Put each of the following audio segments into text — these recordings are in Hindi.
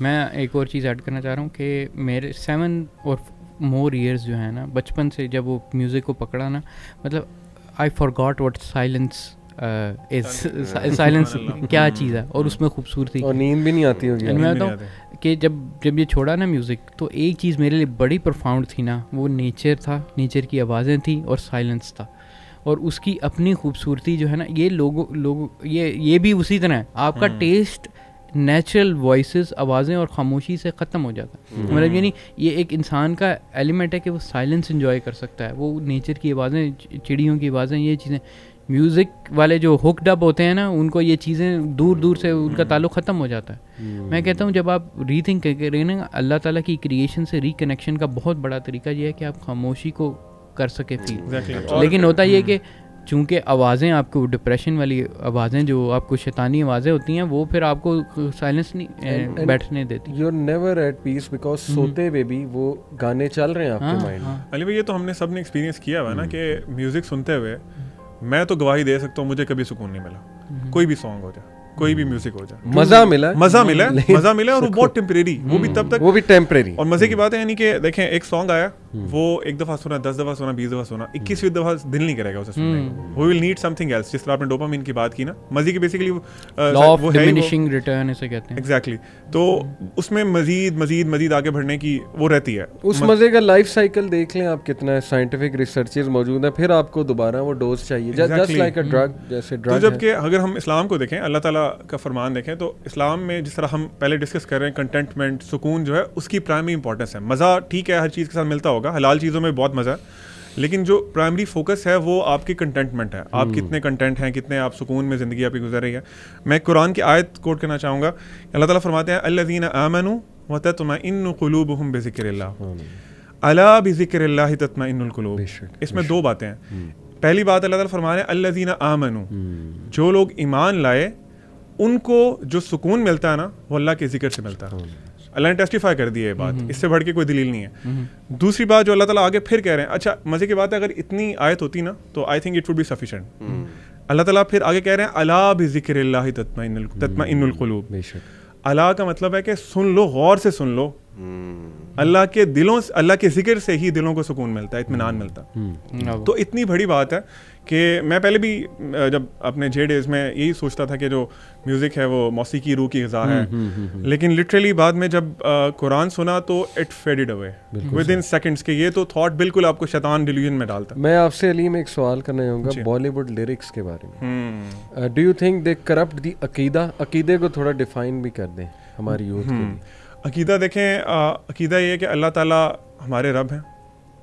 मैं एक और चीज़ ऐड करना चाह रहा हूँ कि मेरे 7 और मोर ईयर्स जो है ना, बचपन से जब वो म्यूज़िक को पकड़ा ना, मतलब I forgot what silence silence क्या चीज़ है, और उसमें खूबसूरती, और नींद भी नहीं आती होगी। मैं बताऊँ कि जब ये छोड़ा ना म्यूज़िक, तो एक चीज़ मेरे लिए बड़ी प्रोफाउंड थी ना, वो नेचर था, नेचर की आवाज़ें थी और साइलेंस था, और उसकी अपनी खूबसूरती जो है ना, ये लोगों ये भी उसी तरह है। आपका टेस्ट नेचुरल वॉइसेस, आवाज़ें और खामोशी से ख़त्म हो जाता है। मतलब यानी ये एक इंसान का एलिमेंट है कि वो साइलेंस एंजॉय कर सकता है, वो नेचर की आवाज़ें, चिड़ियों की आवाज़ें, ये चीज़ें। म्यूज़िक वाले जो हुक्ड अप होते हैं ना, उनको ये चीज़ें दूर दूर से उनका ताल्लुक़ ख़त्म हो जाता है। मैं कहता हूँ जब आप रीथिंक करें ना, अल्लाह ताला की क्रिएशन से रिकनेक्शन का बहुत बड़ा तरीका ये है कि आप खामोशी को कर सके फील। लेकिन होता ये कि चूँकि आवाज़ें आपको डिप्रेशन वाली आवाज़ें, जो आपको शैतानी आवाज़ें होती हैं, वो फिर आपको साइलेंस नहीं बैठने देती। You are never at peace because सोते हुए भी वो गाने चल रहे हैं आपके माइंड में। अली भाई, ये तो हमने सब ने एक्सपीरियंस किया हुआ है ना कि म्यूज़िक सुनते हुए मैं तो गवाही दे सकता हूँ, मुझे कभी सुकून नहीं मिला। कोई भी सॉन्ग हो जाए, कोई भी म्यूजिक हो जाए, मजा मिला और वो बहुत टेम्परेरी, वो भी तब तक, वो भी टेम्परेरी। और मजे की बात है यानी कि देखें, एक सॉन्ग आया, वो एक दफा सुना, 10 दफा सुना, 20 दफा सुना, 21वीं दफा दिल नहीं करेगा उसे सुनने को। We will need something else. जिस तरह आपने डोपामाइन की बात की ना, मजे की basically law of diminishing return इसे कहते हैं। एग्जैक्टली। तो उसमें मजीद आगे बढ़ने की वो रहती है। उस मजे का लाइफ साइकिल देख लें आप, कितना साइंटिफिक रिसर्चेस मौजूद है, फिर आपको दोबारा वो डोज चाहिए, जस्ट लाइक अ ड्रग, जैसे ड्रग। तो जबकि अगर हम इस्लाम को देखें, अल्लाह ताला का फरमान देखें, तो इस्लाम में जिस तरह हम पहले डिस्कस कर रहे हैं, कंटेंटमेंट, सुकून जो है उसकी प्राइमरी इंपॉर्टेंस है। मज़ा ठीक है, हर चीज़ के साथ मिलता होगा, हलाल चीज़ों में बहुत मज़ा है, लेकिन जो प्राइमरी फोकस है वो आपकी कंटेंटमेंट है। आप कितने कंटेंट हैं, कितने आप सुकून में ज़िंदगी आपकी गुजर रही है। मैं कुरान की आयत कोट करना चाहूँगा। अल्लाह ताला फरमाते हैं, अल्लज़ीना आमनू व तत्मइन्नु क़ुलूबुहुम बिज़िक्रिल्लाह अला बिज़िक्रिल्लाहि तत्मइन्नुल क़ुलूब। इसमें दो बातें हैं। पहली बात अल्लाह ताला फरमा रहे हैं, अल्लज़ीना आमनू, जो लोग ईमान लाए उनको जो सुकून मिलता है ना, वो अल्लाह के जिक्र से मिलता है। अल्लाह ने टेस्टिफाई कर दी है ये बात, इससे बढ़ के कोई दलील नहीं है। दूसरी बात जो अल्लाह ताला आगे फिर कह रहे हैं, अच्छा मजे की बात है, अगर इतनी आयत होती ना तो I think it would be sufficient. अल्लाह ताला फिर आगे कह रहे हैं, अला बिज़िक्रिल्लाहि तत्मइन्नुल क़ुलूब। अला का मतलब है कि सुन लो, गौर से सुन लो। अल्लाह के दिलों से, अल्लाह के जिक्र से ही दिलों को सुकून मिलता है, इत्मीनान मिलता है। तो इतनी बड़ी बात है कि मैं पहले भी जब अपने जे डेज में यही सोचता था कि जो म्यूज़िक है वो मौसीकी रूह की ग़िज़ा है, लेकिन लिटरली बाद में जब कुरान सुना तो it faded away with in seconds के ये तो थॉट बिल्कुल आपको शैतान डिल्यूजन में डालता। मैं आपसे अली में एक सवाल करना चाहूँगा बॉलीवुड लिरिक्स के बारे में। Do you think they corrupt the अकीदा? अकीदे को थोड़ा डिफाइन भी कर दें हमारी यूथ के लिए। अकीदा देखें, अकीदा ये है कि अल्लाह ताला हमारे रब हैं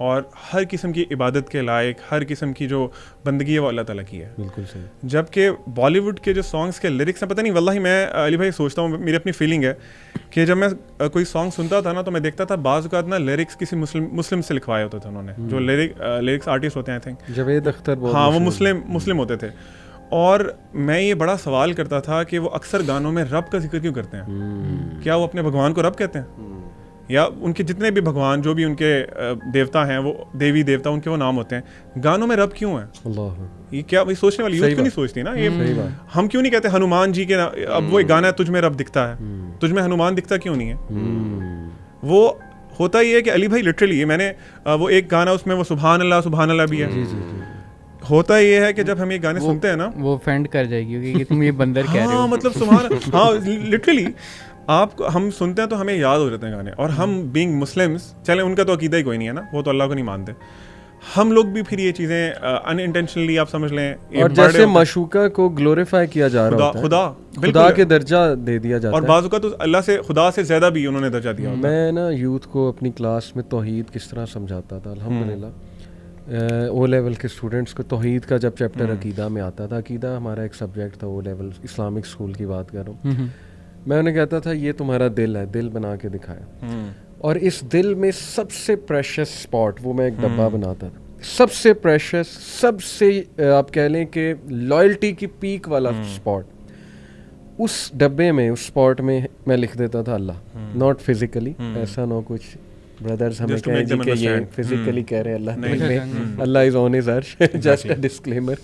और हर किस्म की इबादत के लायक, हर किस्म की जो बंदगी है वो अल्लाह ताला की है। बिल्कुल सही। जबकि बॉलीवुड के जो सॉन्ग्स के लिरिक्स हैं, पता नहीं वल्लाही मैं अली भाई सोचता हूँ, मेरी अपनी फीलिंग है कि जब मैं कोई सॉन्ग सुनता था ना तो मैं देखता था बाज़ औक़ात ना लिरिक्स किसी मुस्लिम से लिखवाए होते थे उन्होंने। जो लिरिक्स आर्टिस्ट होते हैं, आई थिंक जावेद अख्तर, हाँ, वो मुस्लिम होते थे। और मैं ये बड़ा सवाल करता था कि वो अक्सर गानों में रब का जिक्र क्यों करते हैं? क्या वो अपने भगवान को रब कहते हैं? या उनके जितने भी भगवान, जो भी उनके देवता हैं, वो देवी देवता, उनके वो नाम होते हैं, गानों में रब क्यों है? ये क्या भाई सोचने वाली यूथ क्यों नहीं सोचती ना? ये हम क्यों नहीं कहते हनुमान जी के, अब वो एक गाना है, तुझ में रब दिखता है, तुझ में हनुमान दिखता क्यों नहीं है? वो होता ही है कि अली भाई लिटरली मैंने वो एक गाना, उसमें वो सुभान अल्लाह भी है। होता ये है कि जब हम ये गाने सुनते हैं ना, वो ऑफेंड कर जाएगी कि तुम ये बंदर कह रहे हो। मतलब सुभान, हाँ लिटरली आप हम सुनते हैं तो हमें याद हो जाते हैं गाने। और हम बीइंग मुस्लिम्स, चले उनका तो अकीदा ही कोई नहीं है ना, वो तो अल्लाह को नहीं मानते, हम लोग भी फिर ये चीज़ें अनइंटेंशनली आप समझ लें, और जैसे मशूका को ग्लोरीफाई किया जा रहा है, खुदा के दर्जा दे दिया जाता है। और बाज़ औक़ात तो अल्लाह से, खुदा से ज़्यादा भी उन्होंने दर्जा दिया। मैं ना यूथ को अपनी क्लास में तौहीद किस तरह समझाता था, अल्हम्दुलिल्लाह ओ लेवल के स्टूडेंट्स को तौहीद का जब चैप्टर अकीदा में आता था, अकीदा हमारा एक सब्जेक्ट था ओ लेवल इस्लामिक स्कूल की बात कर रहा हूँ, मैं उन्हें कहता था ये तुम्हारा दिल है, दिल बना के दिखाया, और इस दिल में सबसे प्रेशियस स्पॉट, वो मैं एक डब्बा बनाता था, सबसे प्रेशियस, सबसे आप कह लें कि लॉयल्टी की पीक वाला स्पॉट, उस डब्बे में, उस स्पॉट में मैं लिख देता था अल्लाह, नॉट फिजिकली, ऐसा ना कुछ ब्रदर्स हमें Just to कह रहे make जी them कि ये understand. फिजिकली कह रहे हैं अल्लाह नहीं, नहीं, नहीं। अल्लाह इज ऑन हिज अर्श, जस्ट अ डिस्क्लेमर।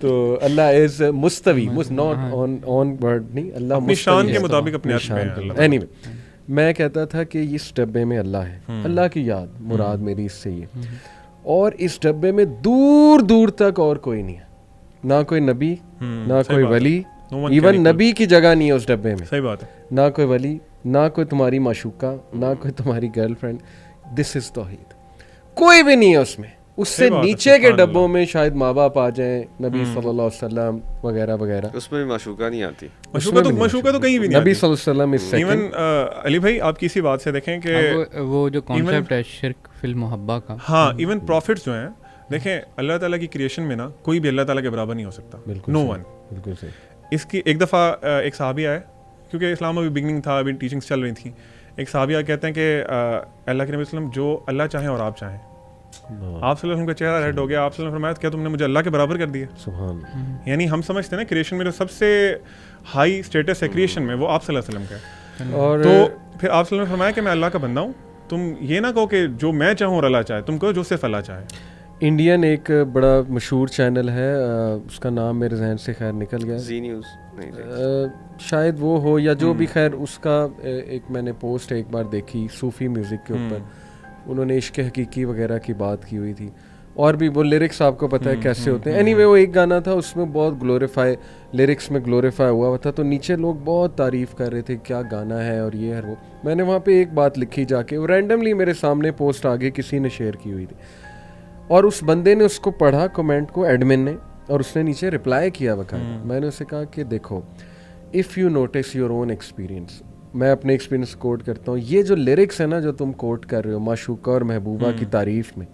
तो अल्लाह इज मुस्तवी, नॉट ऑन वर्ड नहीं, अल्लाह अपनी शान के मुताबिक अपने अर्श में है अल्लाह। एनीवे मैं कहता था कि इस डब्बे में अल्लाह है, अल्लाह की याद मुराद मेरी इससे ही है, और इस डब्बे में दूर दूर तक और कोई नहीं है, ना कोई नबी ना सही कोई बात है। वली, No one इवन can नबी की जगह नहीं है उस डब्बे में, सही बात है। ना कोई वली, ना कोई तुम्हारी माशूका, ना कोई तुम्हारी गर्लफ्रेंड, दिस इज तौहीद, कोई भी नहीं है उसमें। उससे सही बात है, नीचे के सुभान डब्बों अल्लाह। में शायद माँ बाप आ जाएं, नबी सल्लल्लाहु अलैहि वसल्लम वगैरह वगैरह, उसमें भी माशूका नहीं आती। मशूका तो कहीं भी नहीं नबी आती। सल्लल्लाहु अलैहि वसल्लम इज इवन सेकंड। अली भाई आप किसी बात से देखें कि वो जो कॉन्सेप्ट है शिर्क फिल मुहब्बा का, हाँ इवन प्रॉफिट्स जो हैं देखें अल्लाह ताला की क्रिएशन में ना कोई भी अल्लाह ताला के बराबर नहीं हो सकता, बिल्कुल नो सही, वन। बिल्कुल सही। इसकी एक दफ़ा एक सहाबी आए, क्योंकि इस्लाम अभी बिगनिंग था, अभी टीचिंग्स चल रही थी। एक सहाबिया कहते हैं कि अल्लाह के नबी वसल्लम जो अल्लाह चाहें और आप चाहें, आप सल्लल्लाहु अलैहि वसल्लम का चेहरा रेड हो गया, आप सल्लल्लाहु अलैहि वसल्लम ने फरमाया क्या तुमने मुझे अल्लाह के बराबर कर दिया? सुभान अल्लाह। यानी हम समझते हैं ना क्रिएशन में जो सबसे हाई स्टेटस है क्रिएशन में वो आप सल्लल्लाहु अलैहि वसल्लम का है। और तो फिर आप सल्लल्लाहु अलैहि वसल्लम ने फरमाया कि मैं अल्लाह का बंदा हूँ, तुम ये ना कहो कि जो मैं चाहूँ और अल्लाह चाहे, तुम कहो जो सिर्फ अल्लाह चाहे। इंडियन एक बड़ा मशहूर चैनल है, उसका नाम मेरे जहन से खैर निकल गया, जी न्यूज़ नहीं शायद वो हो या जो भी, खैर उसका एक मैंने पोस्ट एक बार देखी सूफ़ी म्यूज़िक के ऊपर, उन्होंने इश्क हकीकी वगैरह की बात की हुई थी, और भी वो लिरिक्स आपको पता है कैसे होते हैं। एनीवे वो एक गाना था उसमें बहुत ग्लोरीफाई, लिरिक्स में ग्लोरीफाई हुआ था, तो नीचे लोग बहुत तारीफ़ कर रहे थे क्या गाना है और ये है वो। मैंने वहाँ पे एक बात लिखी जाके, वो रैंडमली मेरे सामने पोस्ट आगे किसी ने शेयर की हुई थी, और उस बंदे ने उसको पढ़ा कमेंट को, एडमिन ने, और उसने नीचे रिप्लाई किया बकायदा। मैंने उसे कहा कि देखो, if you notice your own experience, मैं अपने एक्सपीरियंस कोट करता हूँ, ये जो लिरिक्स है ना जो तुम कोट कर रहे हो माशूका और महबूबा की तारीफ में,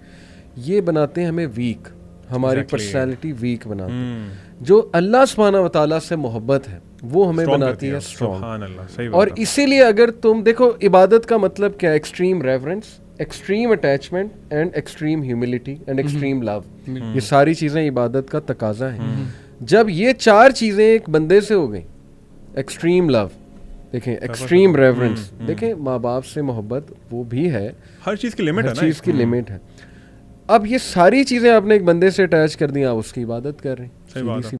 ये बनाते हैं हमें वीक, हमारी पर्सनैलिटी वीक बनाते हैं। जो अल्लाह सुब्हानहू व तआला से मोहब्बत है वो हमें बनाती है स्ट्रॉन्ग। और इसीलिए अगर तुम देखो, इबादत का मतलब क्या है? Extreme reverence, extreme attachment and extreme humility and extreme love, ये सारी चीज़ें इबादत का तकाजा है। जब ये चार चीज़ें एक बंदे से हो गई, एक्सट्रीम लव देखें, एक्सट्रीम रेवरेंस देखें, माँ बाप से मोहब्बत वो भी है, हर चीज़ की लिमिट है हर ना, चीज़ की लिमिट है। अब ये सारी चीज़ें आपने एक बंदे से अटैच कर दी, आप उसकी इबादत कर रहे हैं। सही बात है।